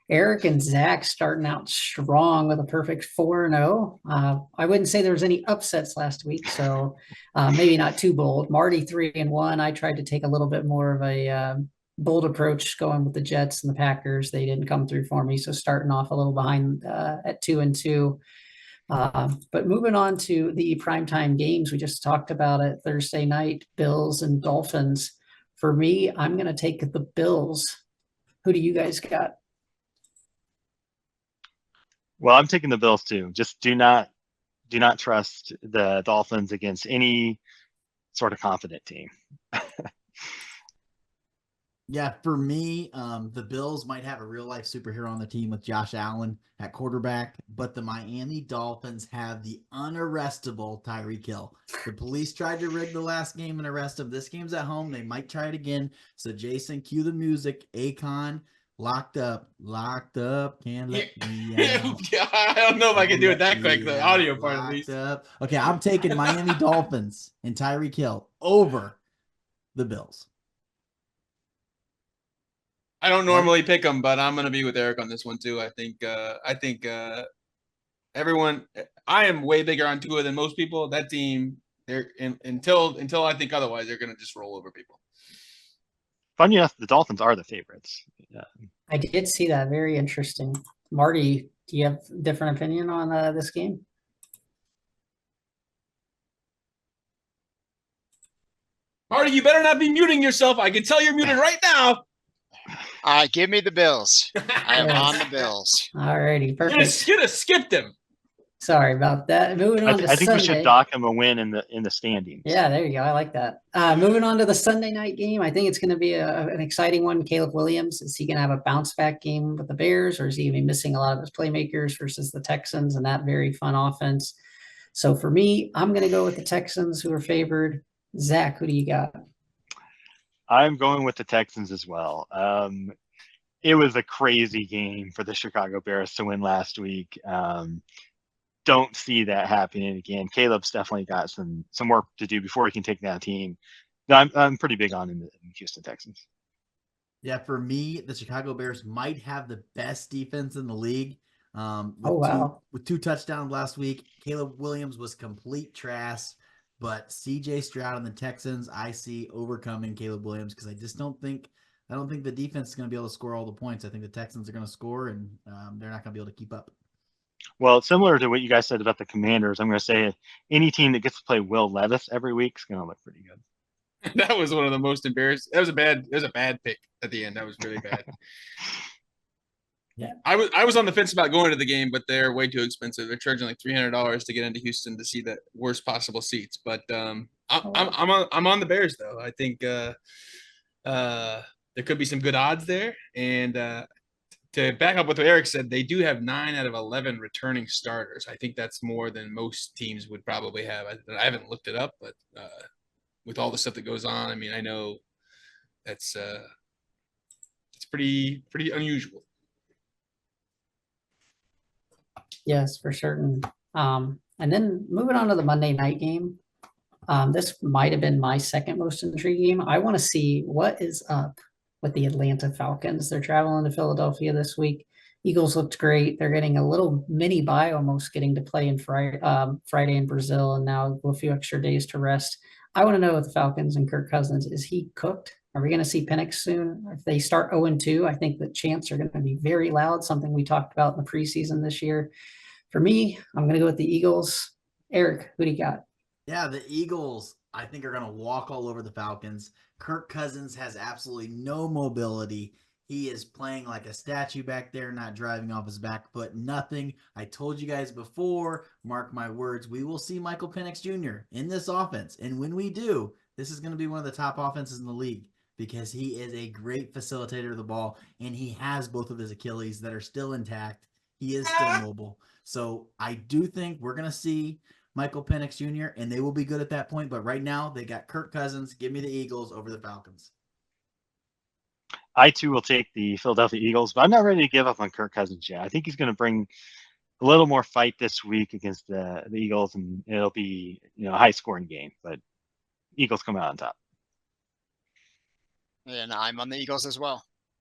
Eric and Zach starting out strong with a perfect 4-0. I wouldn't say there was any upsets last week, so maybe not too bold. Marty 3-1. I tried to take a little bit more of a bold approach going with the Jets and the Packers. They didn't come through for me, so starting off a little behind at 2-2. But moving on to the primetime games, we just talked about it Thursday night, Bills and Dolphins. For me, I'm going to take the Bills. Who do you guys got? Well, I'm taking the Bills too. Just do not trust the Dolphins against any sort of confident team. Yeah, for me, the Bills might have a real life superhero on the team with Josh Allen at quarterback, but the Miami Dolphins have the unarrestable Tyreek Hill. The police tried to rig the last game and arrest him. This game's at home. They might try it again. So Jason, cue the music. Akon, locked up, can't let me out. I don't know if I can do it that quick. The audio part at least. Up. Okay, I'm taking Miami Dolphins and Tyreek Hill over the Bills. I don't normally pick them, but I'm going to be with Eric on this one too. I think everyone. I am way bigger on Tua than most people. That team, until I think otherwise, they're going to just roll over people. Funny enough, the Dolphins are the favorites. Yeah. I did see that. Very interesting. Marty, do you have a different opinion on this game? Marty, you better not be muting yourself. I can tell you're muted right now. Give me the Bills. I am on the Bills. All righty, perfect. You'd have skipped him. Sorry about that. Moving on to I think Sunday. we should dock him a win in the standings. Yeah, there you go. I like that. Moving on to the Sunday night game, I think it's going to be an exciting one. Caleb Williams, is he going to have a bounce back game with the Bears, or is he going to be missing a lot of his playmakers versus the Texans and that very fun offense? So for me, I'm going to go with the Texans, who are favored. Zach, who do you got? I'm going with the Texans as well. It was a crazy game for the Chicago Bears to win last week. Don't see that happening again. Caleb's definitely got some work to do before he can take that team. No, I'm pretty big on the Houston Texans. Yeah, for me, the Chicago Bears might have the best defense in the league. With two touchdowns last week. Caleb Williams was complete trash, but CJ Stroud and the Texans, I see overcoming Caleb Williams because I don't think the defense is going to be able to score all the points. I think the Texans are going to score, and they're not going to be able to keep up. Well, similar to what you guys said about the Commanders, I'm going to say any team that gets to play Will Levis every week is going to look pretty good. That was one of the most embarrassing. That was a bad pick at the end. That was really bad. Yeah, I was on the fence about going to the game, but they're way too expensive. They're charging like $300 to get into Houston to see the worst possible seats. But I'm on the Bears though. I think there could be some good odds there, and to back up what Eric said, they do have 9 out of 11 returning starters. I think that's more than most teams would probably have. I haven't looked it up, but with all the stuff that goes on, I mean, I know that's it's pretty unusual. Yes, for certain. And then moving on to the Monday night game. This might have been my second most intriguing game. I want to see what is up with the Atlanta Falcons. They're traveling to Philadelphia this week. Eagles looked great. They're getting a little mini bye, almost getting to play in Friday in Brazil, and now a few extra days to rest. I want to know with the Falcons and Kirk Cousins, is he cooked? Are we going to see Penix soon? If they start 0-2, I think the chants are going to be very loud, something we talked about in the preseason this year. For me, I'm going to go with the Eagles. Eric, who do you got? Yeah, the Eagles, I think, are going to walk all over the Falcons. Kirk Cousins has absolutely no mobility. He is playing like a statue back there, not driving off his back foot, nothing. I told you guys before, mark my words, we will see Michael Penix Jr. in this offense. And when we do, this is going to be one of the top offenses in the league because he is a great facilitator of the ball, and he has both of his Achilles that are still intact. He is still mobile. So I do think we're going to see Michael Penix Jr., and they will be good at that point. But right now, they got Kirk Cousins. Give me the Eagles over the Falcons. I, too, will take the Philadelphia Eagles, but I'm not ready to give up on Kirk Cousins yet. I think he's going to bring a little more fight this week against the Eagles, and it'll be a high-scoring game. But Eagles come out on top. And I'm on the Eagles as well.